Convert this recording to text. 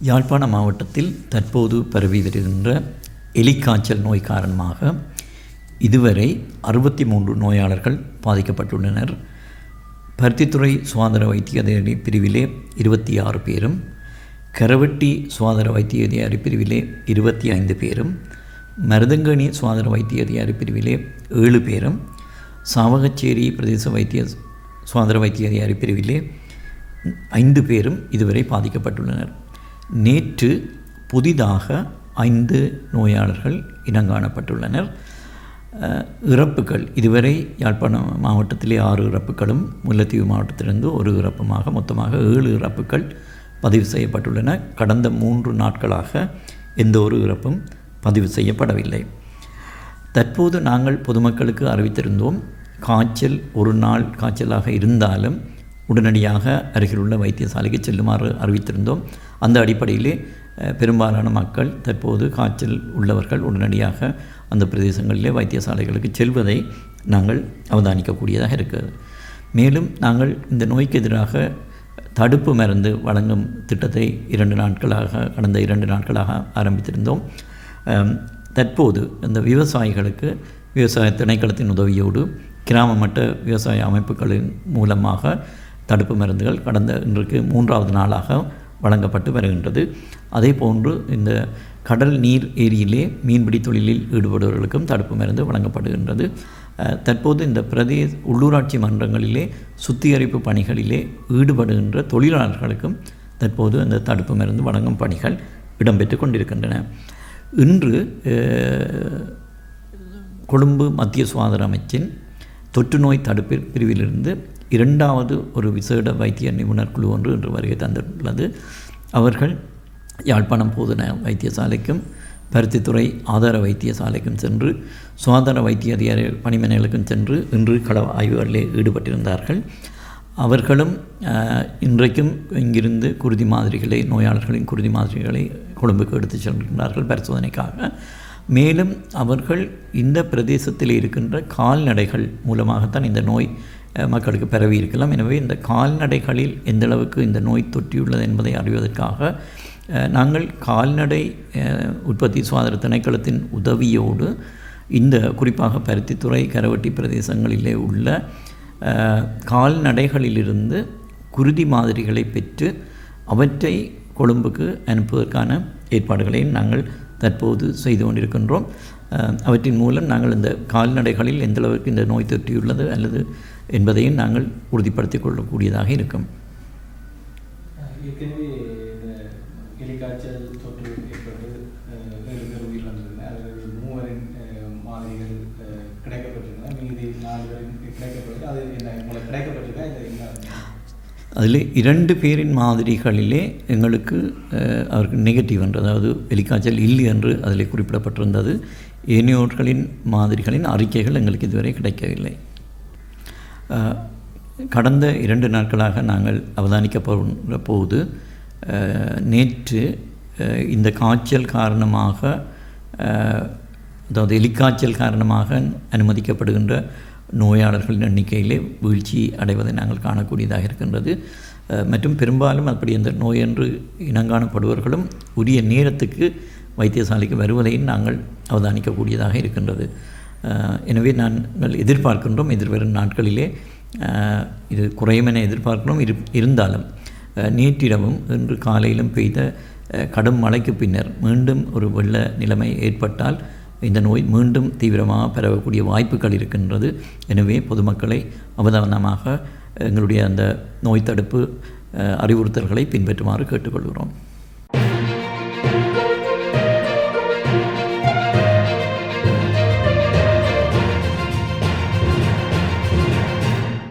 யாழ்ப்பாண மாவட்டத்தில் தற்போது பரவி வருகின்ற எலிக்காய்ச்சல் நோய் காரணமாக இதுவரை 63 நோயாளர்கள் பாதிக்கப்பட்டுள்ளனர். பருத்தித்துறை சுகாதார வைத்திய அதிகாரி பிரிவிலே 26 பேரும், கரவெட்டி சுகாதார வைத்திய அதிகாரி பிரிவிலே 25 பேரும், மருதங்கணி சுகாதார வைத்திய அதிகாரி பிரிவிலே 7 பேரும், சாவகச்சேரி பிரதேச வைத்திய சுகாதார வைத்திய அதிகாரி பிரிவிலே 5 பேரும் இதுவரை பாதிக்கப்பட்டுள்ளனர். நேற்று புதிதாக 5 நோயாளர்கள் இனங்காணப்பட்டுள்ளனர். இறப்புகள் இதுவரை யாழ்ப்பாணம் மாவட்டத்திலே 6 இறப்புகளும், முல்லைத்தீவு மாவட்டத்திலிருந்து 1 இறப்புமாக மொத்தமாக 7 இறப்புகள் பதிவு செய்யப்பட்டுள்ளன. கடந்த 3 நாட்களாக எந்த ஒரு இறப்பும் பதிவு செய்யப்படவில்லை. தற்போது நாங்கள் பொதுமக்களுக்கு அறிவித்திருந்தோம், காய்ச்சல் ஒரு நாள் காய்ச்சலாக இருந்தாலும் உடனடியாக அருகிலுள்ள வைத்தியசாலைக்கு செல்லுமாறு அறிவித்திருந்தோம். அந்த அடிப்படையிலே பெரும்பாலான மக்கள் தற்போது காய்ச்சல் உள்ளவர்கள் உடனடியாக அந்த பிரதேசங்களிலே வைத்தியசாலைகளுக்கு செல்வதை நாங்கள் அவதானிக்கக்கூடியதாக இருக்கிறது. மேலும் நாங்கள் இந்த நோய்க்கு எதிராக தடுப்பு மருந்து வழங்கும் திட்டத்தை கடந்த 2 நாட்களாக ஆரம்பித்திருந்தோம். தற்போது இந்த விவசாயிகளுக்கு விவசாய திணைக்களத்தின் உதவியோடு கிராம மட்ட விவசாய அமைப்புகளின் மூலமாக தடுப்பு மருந்துகள் இன்றைக்கு 3வது நாளாக வழங்கப்பட்டு வருகின்றது. அதே போன்று இந்த கடல் நீர் ஏரியிலே மீன்பிடி தொழிலில் ஈடுபடுபவர்களுக்கும் தடுப்பு மருந்து வழங்கப்படுகின்றது. தற்போது இந்த உள்ளூராட்சி மன்றங்களிலே சுத்திகரிப்பு பணிகளிலே ஈடுபடுகின்ற தொழிலாளர்களுக்கும் தற்போது அந்த தடுப்பு மருந்து வழங்கும் பணிகள் இடம்பெற்று கொண்டிருக்கின்றன. இன்று கொழும்பு மத்திய சுகாதார அமைச்சின் தொற்று நோய் தடுப்பு பிரிவிலிருந்து 2வது ஒரு விசேட வைத்திய நிபுணர் குழு ஒன்று இன்று வருகை தந்துள்ளது. அவர்கள் யாழ்ப்பாணம் போதனா வைத்தியசாலைக்கும் பருத்தித்துறை ஆதார வைத்தியசாலைக்கும் சென்று சுகாதார வைத்திய அதிகாரி பணிமனைகளுக்கும் சென்று இன்று கள ஆய்வுகளிலே ஈடுபட்டிருந்தார்கள். அவர்களும் இன்றைக்கும் இங்கிருந்து நோயாளர்களின் குருதி மாதிரிகளை கொழும்புக்கு எடுத்து சென்றிருந்தார்கள் பரிசோதனைக்காக. மேலும் அவர்கள் இந்த பிரதேசத்தில் இருக்கின்ற கால்நடைகள் மூலமாகத்தான் இந்த நோய் மக்களுக்கு பரவி இருக்கலாம். எனவே இந்த கால்நடைகளில் எந்தளவுக்கு இந்த நோய் தொற்றியுள்ளது என்பதை அறிவதற்காக நாங்கள் கால்நடை உற்பத்தி சுகாதார திணைக்களத்தின் உதவியோடு இந்த குறிப்பாக பருத்தித்துறை கரவெட்டி பிரதேசங்களிலே உள்ள கால்நடைகளிலிருந்து குருதி மாதிரிகளை பெற்று அவற்றை கொழும்புக்கு அனுப்புவதற்கான ஏற்பாடுகளையும் நாங்கள் தற்போது செய்து கொண்டிருக்கின்றோம். அவற்றின் மூலம் நாங்கள் இந்த கால்நடைகளில் எந்தளவுக்கு இந்த நோய் தொற்றியுள்ளது அல்லது என்பதையும் நாங்கள் உறுதிப்படுத்திக் கொள்ளக்கூடியதாக இருக்கும். அதில் 2 பேரின் மாதிரிகளிலே எங்களுக்கு அவருக்கு நெகட்டிவ் என்று, அதாவது எலிக்காய்ச்சல் இல்லை என்று அதில் குறிப்பிடப்பட்டிருந்தது. ஏனையோர்களின் மாதிரிகளின் அறிக்கைகள் எங்களுக்கு இதுவரை கிடைக்கவில்லை. கடந்த 2 நாட்களாக நாங்கள் அவதானிக்கப்படுகிற போது நேற்று இந்த காய்ச்சல் காரணமாக, அதாவது எலிக்காய்ச்சல் காரணமாக அனுமதிக்கப்படுகின்ற நோயாளர்களின் எண்ணிக்கையிலே வீழ்ச்சி அடைவதை நாங்கள் காணக்கூடியதாக இருக்கின்றது. மற்றும் பெரும்பாலும் அப்படி அந்த நோயென்று இனங்காணப்படுபவர்களும் உரிய நேரத்துக்கு வைத்தியசாலைக்கு வருவதையும் நாங்கள் அவதானிக்கக்கூடியதாக இருக்கின்றது. எனவே நாங்கள் எதிர்பார்க்கின்றோம், எதிர்வரும் நாட்களிலே இது குறையும் என எதிர்பார்க்கிறோம். இருந்தாலும் நேற்றிரவும் இன்று காலையிலும் பெய்த கடும் மழைக்கு பின்னர் மீண்டும் ஒரு வெள்ள நிலைமை ஏற்பட்டால் இந்த நோய் மீண்டும் தீவிரமாக பரவக்கூடிய வாய்ப்புகள் இருக்கின்றது. எனவே பொதுமக்களை அவதானமாக எங்களுடைய அந்த நோய் தடுப்பு அறிவுறுத்தல்களை பின்பற்றுமாறு கேட்டுக்கொள்கிறோம்.